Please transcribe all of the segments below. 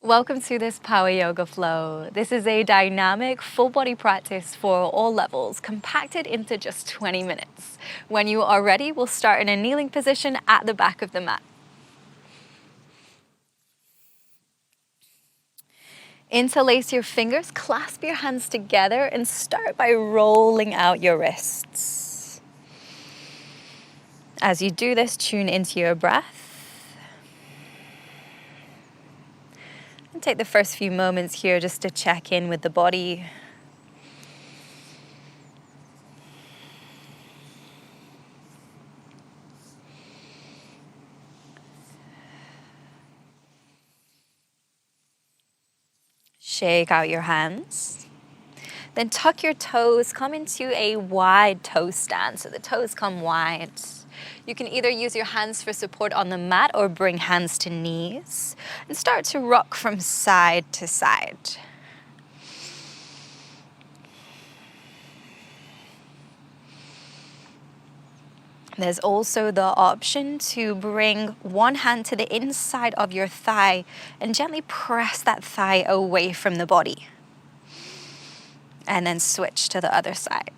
Welcome to this Power Yoga Flow. This is a dynamic full body practice for all levels, compacted into just 20 minutes. When you are ready, we'll start in a kneeling position at the back of the mat. Interlace your fingers, clasp your hands together, and start by rolling out your wrists. As you do this, tune into your breath. And take the first few moments here just to check in with the body. Shake out your hands. Then tuck your toes, come into a wide toe stand. So the toes come wide. You can either use your hands for support on the mat or bring hands to knees and start to rock from side to side. There's also the option to bring one hand to the inside of your thigh and gently press that thigh away from the body. And then switch to the other side.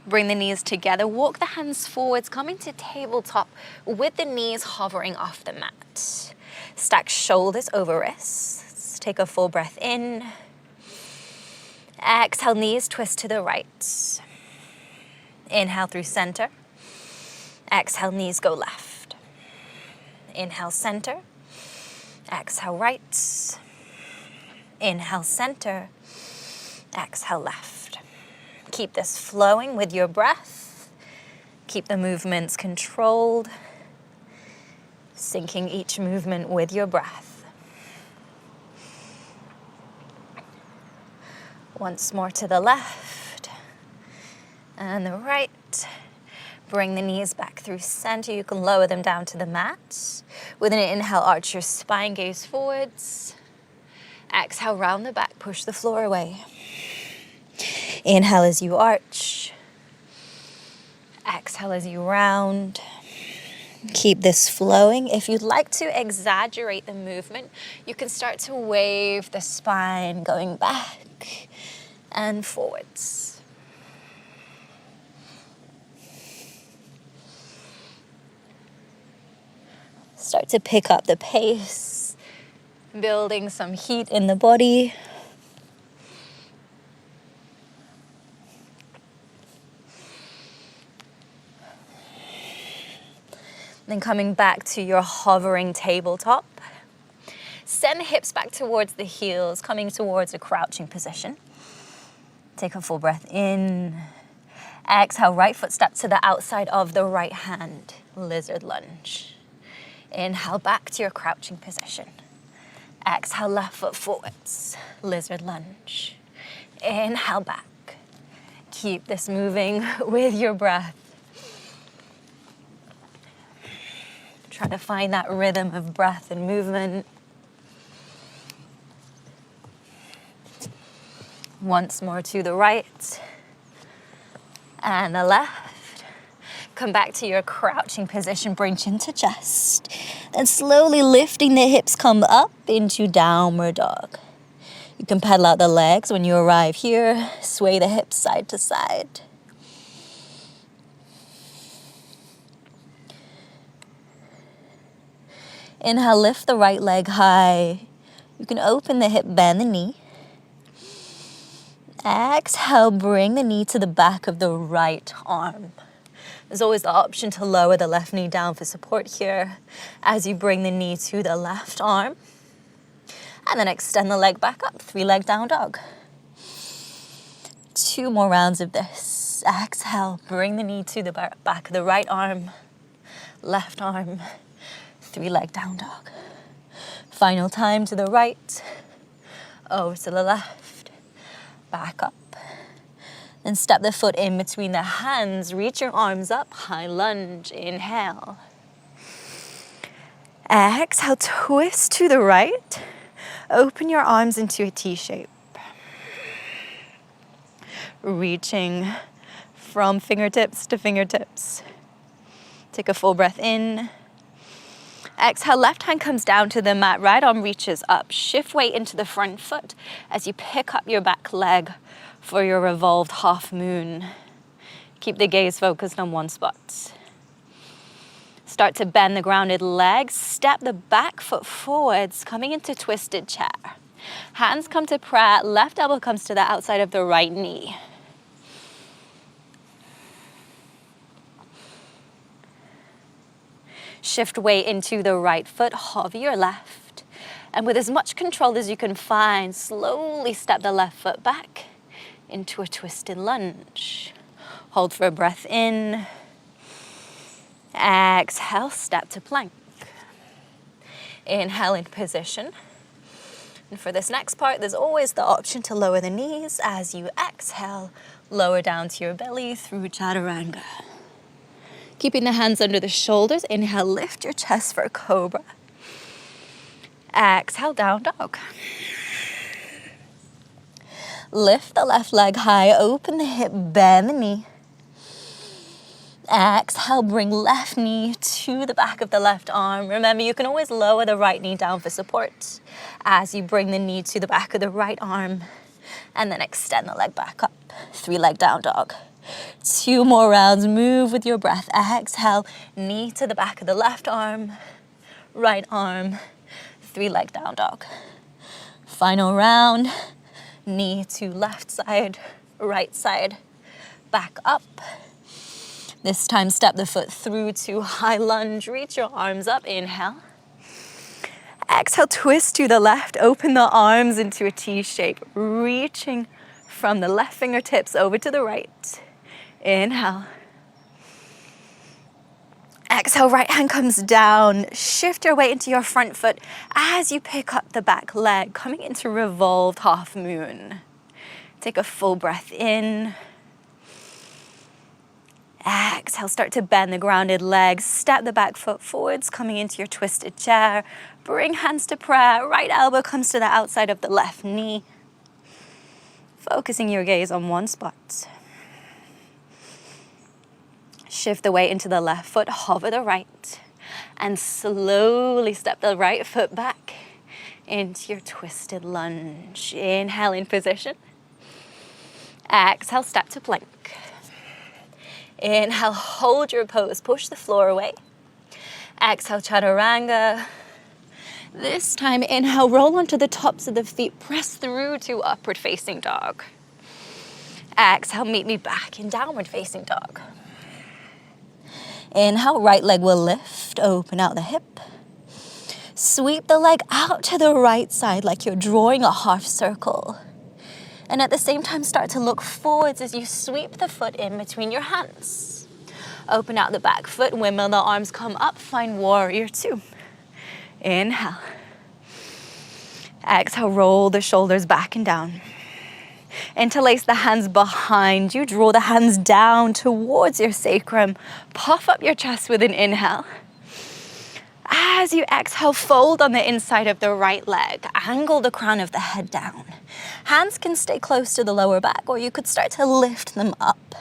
Bring the knees together, walk the hands forwards, come into tabletop with the knees hovering off the mat. Stack shoulders over wrists. Take a full breath in. Exhale, knees twist to the right. Inhale through center. Exhale, knees go left. Inhale, center. Exhale, right. Inhale, center. Exhale, left. Keep this flowing with your breath. Keep the movements controlled. Syncing each movement with your breath. Once more to the left and the right. Bring the knees back through center. You can lower them down to the mat. With an inhale, arch your spine, gaze forwards. Exhale, round the back, push the floor away. Inhale as you arch. Exhale as you round. Keep this flowing. If you'd like to exaggerate the movement, you can start to wave the spine going back and forwards. Start to pick up the pace, building some heat in the body. Then coming back to your hovering tabletop. Send the hips back towards the heels, coming towards a crouching position. Take a full breath in. Exhale, right foot step to the outside of the right hand, lizard lunge. Inhale, back to your crouching position. Exhale, left foot forwards, lizard lunge. Inhale, back. Keep this moving with your breath. Try to find that rhythm of breath and movement. Once more to the right and the left. Come back to your crouching position, bring chin to chest. Then slowly lifting the hips, come up into downward dog. You can pedal out the legs when you arrive here. Sway the hips side to side. Inhale, lift the right leg high. You can open the hip, bend the knee. Exhale, bring the knee to the back of the right arm. There's always the option to lower the left knee down for support here as you bring the knee to the left arm. And then extend the leg back up, 3-leg down dog. 2 more rounds of this. Exhale, bring the knee to the back of the right arm, left arm. 3-leg down dog. Final time to the right, over to the left, back up. Then step the foot in between the hands, reach your arms up, high lunge, inhale. Exhale, twist to the right, open your arms into a T shape. reaching from fingertips to fingertips. Take a full breath in. Exhale, left hand comes down to the mat, right arm reaches up. Shift weight into the front foot as you pick up your back leg for your revolved half moon. Keep the gaze focused on one spot. Start to bend the grounded leg. Step the back foot forwards, coming into twisted chair. Hands come to prayer. Left elbow comes to the outside of the right knee. Shift weight into the right foot, hover your left. And with as much control as you can find, slowly step the left foot back into a twisted lunge. Hold for a breath in. Exhale, step to plank. Inhale in position. And for this next part, there's always the option to lower the knees as you exhale, lower down to your belly through chaturanga. Keeping the hands under the shoulders, inhale, lift your chest for a cobra. Exhale, down dog. Lift the left leg high, open the hip, bend the knee. Exhale, bring left knee to the back of the left arm. Remember, you can always lower the right knee down for support as you bring the knee to the back of the right arm and then extend the leg back up. 3-leg down dog. 2 more rounds, move with your breath. Exhale, knee to the back of the left arm, right arm, 3-leg down dog. Final round, knee to left side, right side, back up. This time step the foot through to high lunge, reach your arms up, inhale. Exhale, twist to the left, open the arms into a T shape, reaching from the left fingertips over to the right. Inhale. Exhale, right hand comes down. Shift your weight into your front foot as you pick up the back leg, coming into revolved half moon. Take a full breath in. Exhale, start to bend the grounded legs. Step the back foot forwards, coming into your twisted chair. Bring hands to prayer. Right elbow comes to the outside of the left knee. Focusing your gaze on one spot. Shift the weight into the left foot, hover the right, and slowly step the right foot back into your twisted lunge. Inhale in position. Exhale, step to plank. Inhale, hold your pose, push the floor away. Exhale, chaturanga. This time, inhale, roll onto the tops of the feet, press through to upward facing dog. Exhale, meet me back in downward facing dog. Inhale, right leg will lift, open out the hip. Sweep the leg out to the right side like you're drawing a half circle. And at the same time, start to look forwards as you sweep the foot in between your hands. Open out the back foot, windmill the arms come up, find warrior 2. Inhale. Exhale, roll the shoulders back and down. Interlace the hands behind you. Draw the hands down towards your sacrum. Puff up your chest with an inhale. As you exhale, fold on the inside of the right leg. Angle the crown of the head down. Hands can stay close to the lower back, or you could start to lift them up.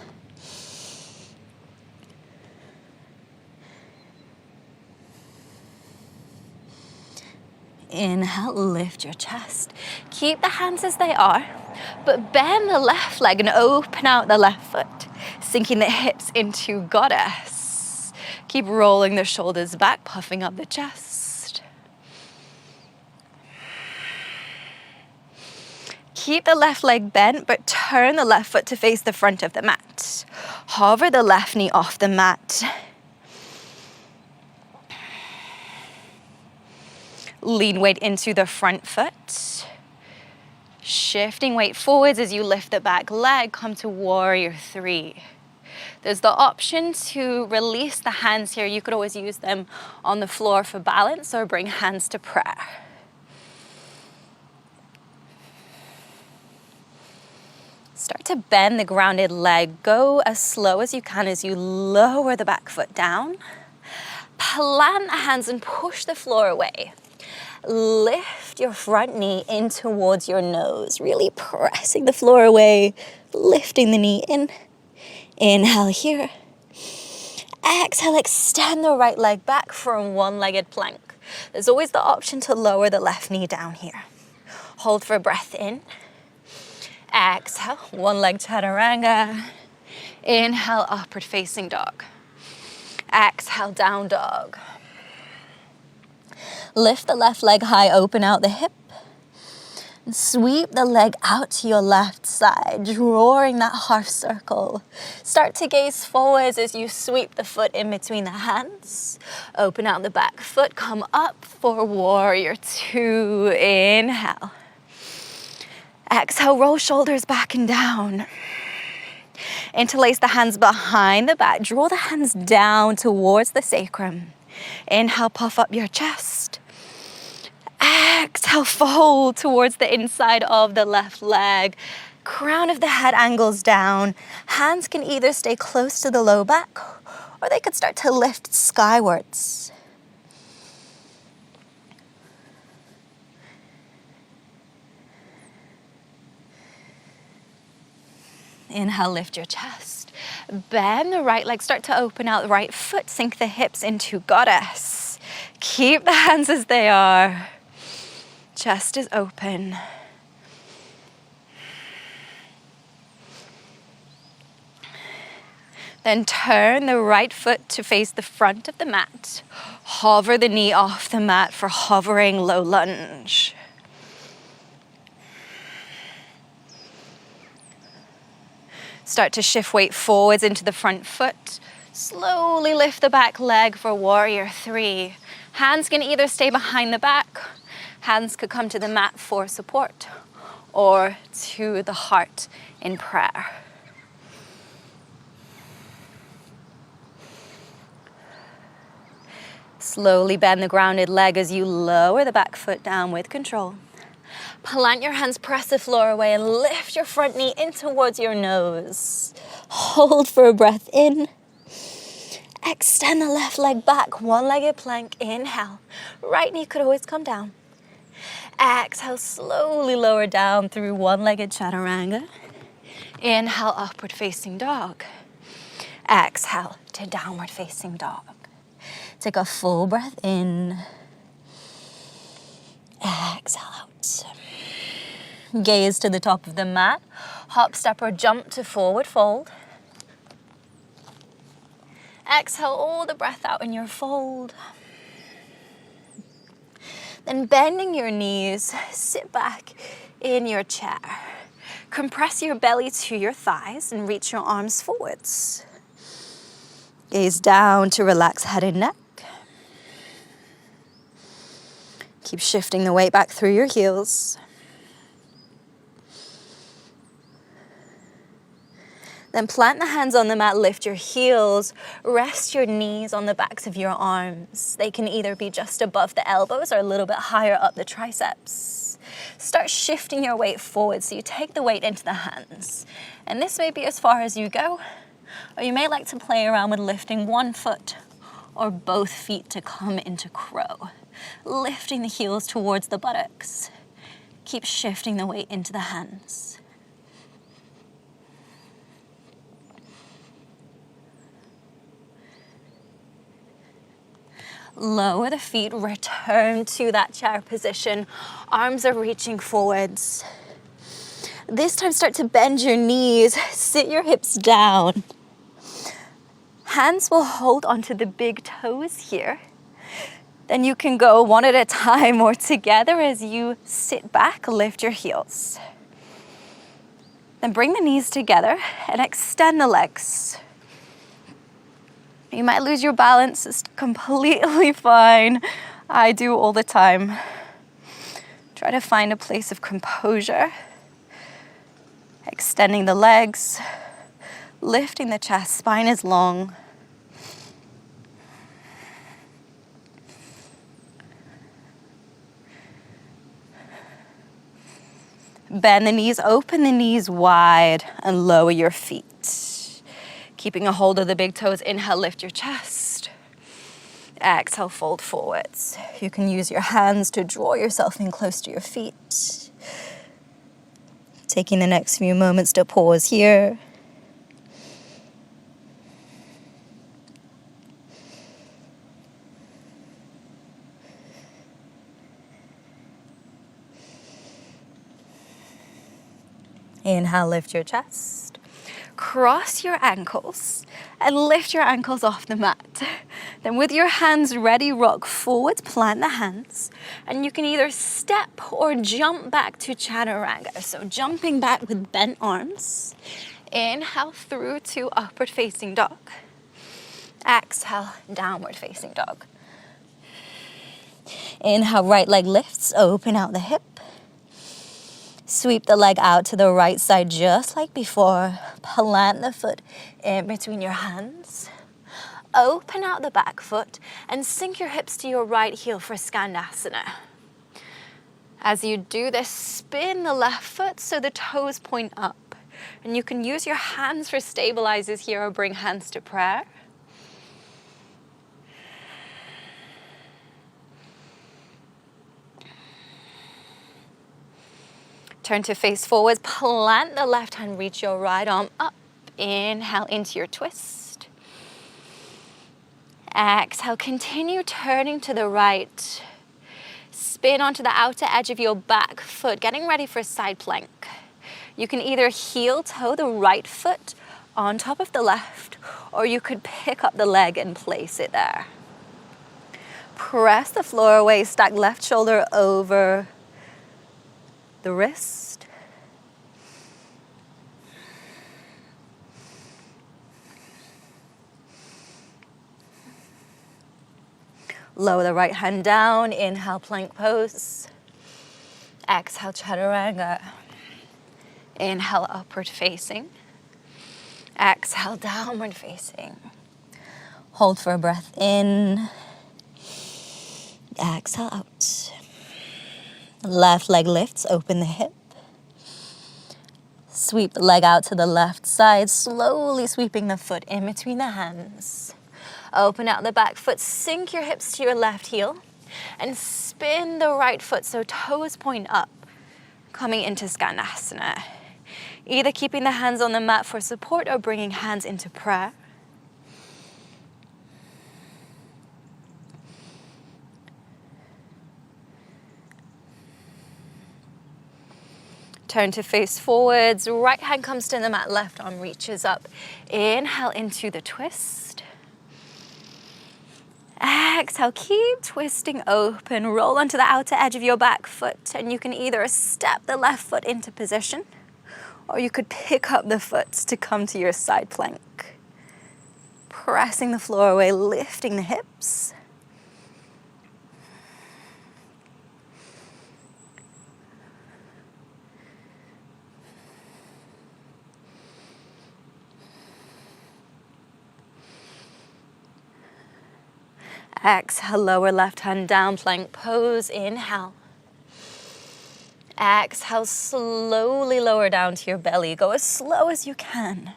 Inhale, lift your chest. Keep the hands as they are, but bend the left leg and open out the left foot, sinking the hips into goddess. Keep rolling the shoulders back, puffing up the chest. Keep the left leg bent, but turn the left foot to face the front of the mat. Hover the left knee off the mat. Lean weight into the front foot. Shifting weight forwards as you lift the back leg, come to warrior 3. There's the option to release the hands here. You could always use them on the floor for balance or bring hands to prayer. Start to bend the grounded leg. Go as slow as you can as you lower the back foot down. Plant the hands and push the floor away. lift your front knee in towards your nose, really pressing the floor away, lifting the knee in. Inhale here. Exhale, extend the right leg back for a one-legged plank. There's always the option to lower the left knee down here. Hold for a breath in. Exhale, one leg chaturanga. Inhale, upward facing dog. Exhale, down dog. Lift the left leg high, open out the hip. And sweep the leg out to your left side, drawing that half circle. Start to gaze forwards as you sweep the foot in between the hands. Open out the back foot, come up for warrior two. Inhale. Exhale, roll shoulders back and down. Interlace the hands behind the back. Draw the hands down towards the sacrum. Inhale, puff up your chest. Exhale, fold towards the inside of the left leg. Crown of the head angles down. Hands can either stay close to the low back or they could start to lift skywards. Inhale, lift your chest. Bend the right leg, start to open out the right foot, sink the hips into goddess. Keep the hands as they are. Chest is open. Then turn the right foot to face the front of the mat. Hover the knee off the mat for hovering low lunge. Start to shift weight forwards into the front foot. Slowly lift the back leg for warrior three. Hands can either stay behind the back. Hands could come to the mat for support or to the heart in prayer. Slowly bend the grounded leg as you lower the back foot down with control. Plant your hands, press the floor away, and lift your front knee in towards your nose. Hold for a breath in. Extend the left leg back, one-legged plank. Inhale. Right knee could always come down. Exhale, slowly lower down through one-legged chaturanga. Inhale, upward facing dog. Exhale to downward facing dog. Take a full breath in. Exhale out. Gaze to the top of the mat. Hop, step, or jump to forward fold. Exhale all the breath out in your fold. Then bending your knees, sit back in your chair. Compress your belly to your thighs and reach your arms forwards. Gaze down to relax head and neck. Keep shifting the weight back through your heels. Then plant the hands on the mat, lift your heels, rest your knees on the backs of your arms. They can either be just above the elbows or a little bit higher up the triceps. Start shifting your weight forward so you take the weight into the hands. And this may be as far as you go, or you may like to play around with lifting one foot or both feet to come into crow. Lifting the heels towards the buttocks. Keep shifting the weight into the hands. Lower the feet, return to that chair position. Arms are reaching forwards. This time start to bend your knees, sit your hips down. Hands will hold onto the big toes here. Then you can go one at a time or together as you sit back, lift your heels. Then bring the knees together and extend the legs. You might lose your balance, it's completely fine. I do all the time. Try to find a place of composure. Extending the legs, lifting the chest, spine is long. Bend the knees, open the knees wide, and lower your feet. Keeping a hold of the big toes, inhale, lift your chest. Exhale, fold forwards. You can use your hands to draw yourself in close to your feet. Taking the next few moments to pause here. Inhale, lift your chest. Cross your ankles and lift your ankles off the mat. Then with your hands ready, rock forwards, plant the hands. And you can either step or jump back to chaturanga. So jumping back with bent arms. Inhale through to upward facing dog. Exhale, downward facing dog. Inhale, right leg lifts, open out the hip. Sweep the leg out to the right side just like before. Plant the foot in between your hands. Open out the back foot and sink your hips to your right heel for Skandasana. As you do this, spin the left foot so the toes point up. And you can use your hands for stabilizers here or bring hands to prayer. Turn to face forwards, plant the left hand, reach your right arm up. Inhale into your twist. Exhale, continue turning to the right. Spin onto the outer edge of your back foot, getting ready for a side plank. You can either heel toe the right foot on top of the left, or you could pick up the leg and place it there. Press the floor away, stack left shoulder over the wrist. Lower the right hand down, inhale plank pose. Exhale chaturanga. Inhale upward facing. Exhale downward facing. Hold for a breath in. Exhale out. Left leg lifts, open the hip. Sweep the leg out to the left side, slowly sweeping the foot in between the hands. Open out the back foot, sink your hips to your left heel, and spin the right foot so toes point up, coming into Skandasana. Either keeping the hands on the mat for support or bringing hands into prayer. Turn to face forwards, right hand comes to the mat, left arm reaches up. Inhale into the twist. Exhale, keep twisting open. Roll onto the outer edge of your back foot, and you can either step the left foot into position, or you could pick up the foot to come to your side plank. Pressing the floor away, lifting the hips. Exhale, lower left hand down, plank pose, inhale. Exhale, slowly lower down to your belly. Go as slow as you can.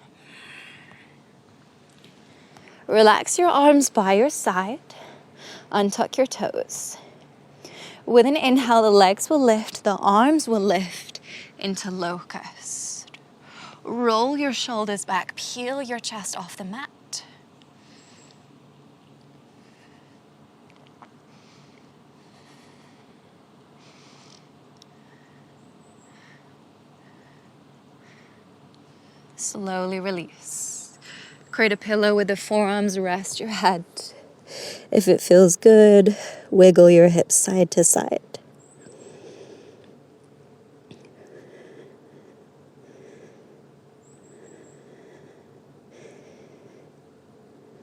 Relax your arms by your side. Untuck your toes. With an inhale, the legs will lift, the arms will lift into locust. Roll your shoulders back, peel your chest off the mat. Slowly release. Create a pillow with the forearms, rest your head. If it feels good, wiggle your hips side to side.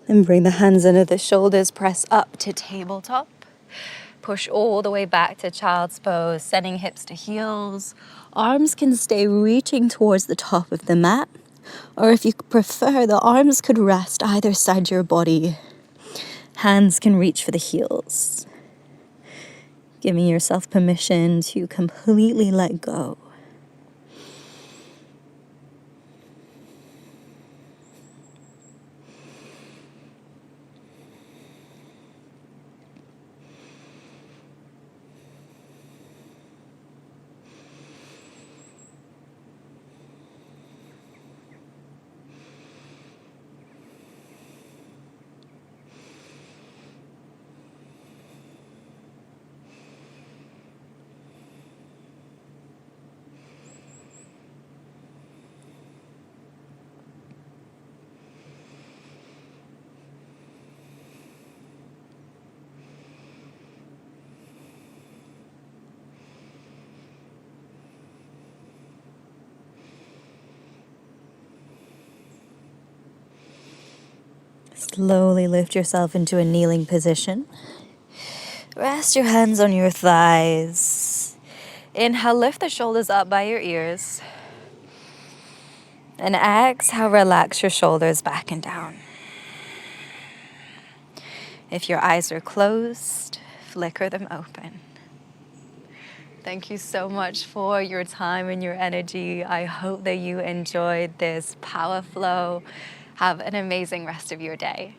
Then bring the hands under the shoulders, press up to tabletop. Push all the way back to child's pose, sending hips to heels. Arms can stay reaching towards the top of the mat. Or if you prefer, the arms could rest either side your body. Hands can reach for the heels. Giving yourself permission to completely let go. Slowly lift yourself into a kneeling position. Rest your hands on your thighs. Inhale, lift the shoulders up by your ears. And exhale, relax your shoulders back and down. If your eyes are closed, flicker them open. Thank you so much for your time and your energy. I hope that you enjoyed this power flow. Have an amazing rest of your day.